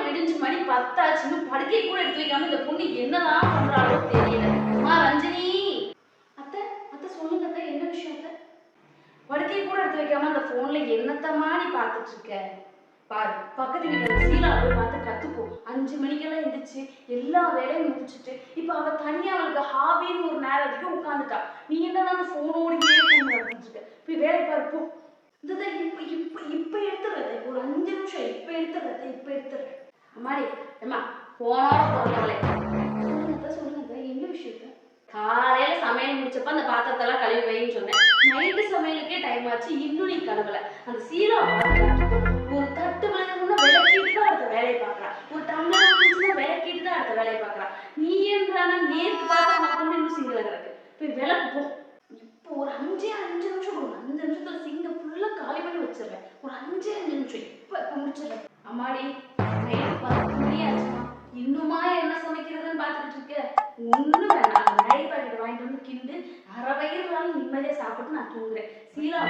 விடிஞ்சு மணி 10 ஆச்சு, இன்னும் படுக்கை கூட எடுத்து வைக்காம இந்த பொண்ணு என்னதான் பண்றாளோ தெரியல. அம்மா ரஞ்சினி, அத்தை அத்தை சொல்லுங்க அத்தை, என்ன விஷயம் அத்தை? படுக்கை கூட எடுத்து வைக்காம அந்த போன்ல என்னத்தம்மா நீ பார்த்துட்டு இருக்க? பாரு, பக்கத்து வீட்டுல சீலா போய் பார்த்து கத்துப்போ. 5 மணிக்கெல்லாம் எந்திரிச்சு எல்லா வேலையும் முடிச்சுட்டு இப்ப அவ தனியா அவளுக்கு ஹாபின்னு ஒரு நேரத்துக்கு உட்காந்துட்டா. நீ என்னன்னா அந்த போனோடயே நடந்துட்டு இருக்க. போய் வேலை பாரு போ. இந்த இப்ப இப்ப இப்ப எடுத்துறது ஒரு 5 நிமிஷம், இப்ப எடுத்துறது. அம்மாடி அம்மா போனோட போறவளே, சொல்லுங்க என்ன விஷயத்த? காலையில சமையல் முடிச்சப்ப அந்த பாத்திரத்தெல்லாம் கழுவி வைன்னு சொன்னேன். நைட்டு சமையலுக்கே டைம் ஆச்சு, இன்னும் நீ கழுவல. அந்த சீலா ஒரு தட்டு விளையாடணும்னா விளக்கிட்டு தான் அடுத்த வேலையை பார்க்கறா. ஒரு டம்ளர் வந்துச்சுன்னா விளக்கிட்டு தான் அடுத்த வேலையை பார்க்கறா. நீ என்றானா நேற்று பார்த்து இன்னும் சிங்கில கிடக்கு. போய் விளக்கு போ. இப்போ ஒரு 5 நிமிஷம் கொடுங்க. 5 நிமிஷத்துல சிங்க ஃபுல்லா காலி பண்ணி வச்சிருவேன். ஒரு 5 நிமிஷம் இப்ப முடிச்சிடுறேன். அம்மாடி நைட்டு 10 மணி ஆச்சுமா, இன்னுமா என்ன சமைக்கிறதுன்னு பார்த்துட்டு இருக்க? ஒண்ணும் வேணாம், நைட் பாக்கெட் வாங்கிட்டு வந்து கிண்டு அரை வயிறுனாலும் நிம்மதியா சாப்பிட்டு நான் தூங்குறேன். சீலா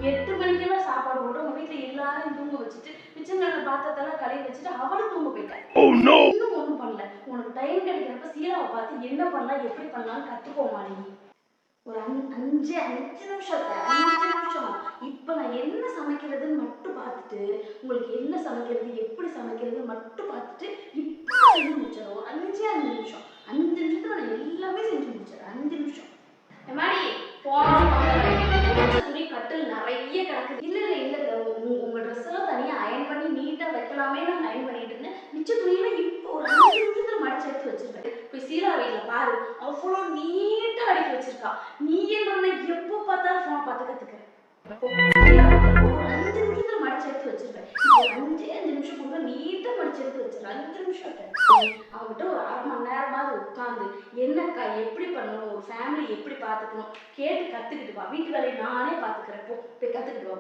8 மணிக்கெல்லாம் சாப்பாடு போட்டு உங்க வீட்டுல எல்லாரும் தூங்க வச்சுட்டு மிச்சம் பாத்திரத்தெல்லாம் கழுவி வச்சுட்டு அவளும் தூங்க போயிட்டேன். இன்னும் ஒண்ணும் பண்ணல. உனக்கு டைம் கிடைக்கிறப்ப சீலாவை பார்த்து என்ன பண்ணலாம் எப்படி பண்ணலாம்னு கத்துக்கோமா நீ. ஒரு 5 நிமிஷம். இப்ப நான் என்ன சமைக்கிறதுன்னு மட்டும் பார்த்துட்டு, உங்களுக்கு என்ன சமைக்கிறது எப்படி சமைக்கிறதுன்னு மட்டும் பார்த்துட்டு இப்ப செஞ்சு முடிச்சிடும். ஒரு 5 நிமிஷம். 5 நிமிஷத்துல நான் எல்லாமே செஞ்சு முடிச்சிடறேன். 5 நிமிஷம். எம்மாடி துணி கட்டில் நிறைய கிடக்குது. இல்ல உங்க ட்ரெஸ் எல்லாம் தனியா அயன் பண்ணி நீட்டா வைக்கலாமே நான் அயன் பண்ணிட்டு இருந்தேன். மிச்ச துணியெல்லாம் இப்போ ஒரு 5 நிமிஷத்துல மடிச்சு எடுத்து வச்சிருக்கேன். போய் சீலா வீட்டுல பாரு, அவ்வளோ நீட்டா அடுக்கி வச்சிருக்கா. நீ என்ன எப்போ பார்த்தாலும் போன பார்த்து கத்துக்கிறேன். ஒரு 5 நிமிஷத்துல மடிச்சு எடுத்து வச்சிருக்கேன். 5 நிமிஷம் கூட நீட்டா மடிச்சு எடுத்து வச்சிருக்கேன். 5 நிமிஷம் அவங்ககிட்ட ஒரு 1/2 மணி நேரமாவது உட்காந்து என்னக்கா எப்படி பண்ணணும், ஒரு ஃபேமிலி எப்படி பார்த்துக்கணும் கேட்டு கத்துக்கிட்டு வா. வீட்டு வேலையை நானே பார்த்துக்கிறேன். போய் கத்துக்கிட்டு வா.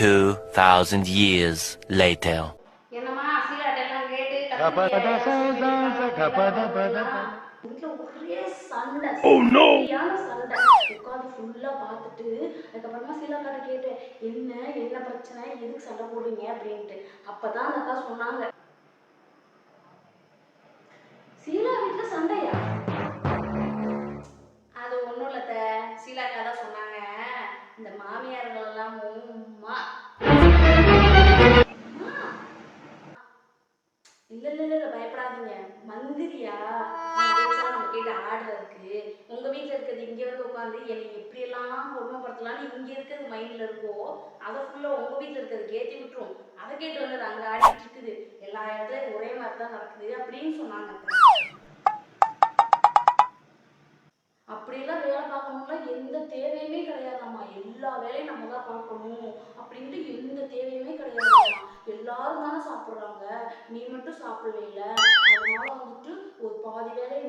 2000 years later. என்னம்மா சீலாட்டெல்லாம் கேட்டு வீட்டுல ஒரே சண்டை, சண்டை உட்காந்து ஃபுல்லா பார்த்துட்டு அதுக்கப்புறமா சீலாக்காட்ட கேட்டேன், என்ன பிரச்சனை, எதுக்கு சண்டை போடுறீங்க அப்படின்ட்டு. அப்பதான் அந்த அக்கா சொன்னாங்க, சீலா வீட்டுல சண்டையா? அது ஒண்ணும் இல்ல, சீலாக்கா தான் சொன்னாங்க, இந்த மாமியார்கள் எல்லாம் இல்ல பயப்படாதீங்க, மந்திரியா நம்ம கேட்டு ஆடுறதுக்கு. உங்க வீட்டுல இருக்கிறது இங்க வந்து உட்காந்து என்னை எப்படி எல்லாம் கொடுமைப்படுத்தலாம்னு இங்க இருக்கிறது மைண்ட்ல இருக்கோ, அதை ஃபுல்லா உங்க வீட்டுல இருக்கிறது ஏத்தி விட்டுரும். அதை கேட்டு வந்து அங்க ஆடிட்டு இருக்குது, எல்லா இடத்துலயும் ஒரே மாதிரிதான் நடக்குது அப்படின்னு சொன்னாங்க. அப்படியெல்லாம் வேலை பார்க்கணும்னா எந்த தேவையுமே கிடையாதாம்மா. எல்லா வேலையும் நம்ம தான் பார்க்கணும் அப்படின்ட்டு எந்த தேவையுமே கிடையாதாம்மா. எல்லாரும் தானே சாப்பிட்றாங்க, நீ மட்டும் சாப்பிடல. அதனால வந்துட்டு ஒரு பாதி வேலையை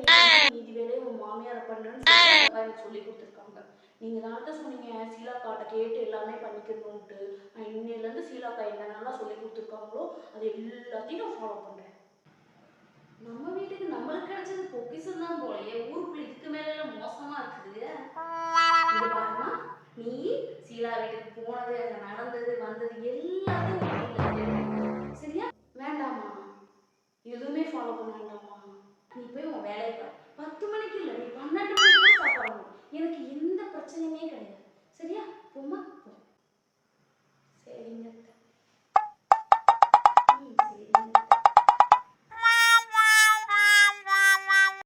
மீதி வேலையை உன் மாமியாரை பண்ணுன்னு சொல்லி கொடுத்துருக்காங்க. நீங்க தானே சொன்னீங்க சீலாக்காட்ட கேட்டு எல்லாமே பண்ணிக்கணும்ட்டு. நான் இன்னையில இருந்து சீலாக்கா என்னென்னலாம் சொல்லி கொடுத்துருக்காங்களோ அது எல்லாத்தையும் நான் ஃபாலோ பண்றேன். நம்ம வீட்டுக்கு நம்மளுக்கு கிடைச்சது பொக்கிஷம் தான் போலயே, ஊருக்குள்ள இதுக்கு மேல மோசமா இருக்குது. இது பாருமா, நீ சீலா வீட்டுக்கு போனது, அங்க நடந்தது வந்தது எல்லாத்தையும் சரியா? வேண்டாமா, எதுவுமே ஃபாலோ பண்ண வேண்டாம்.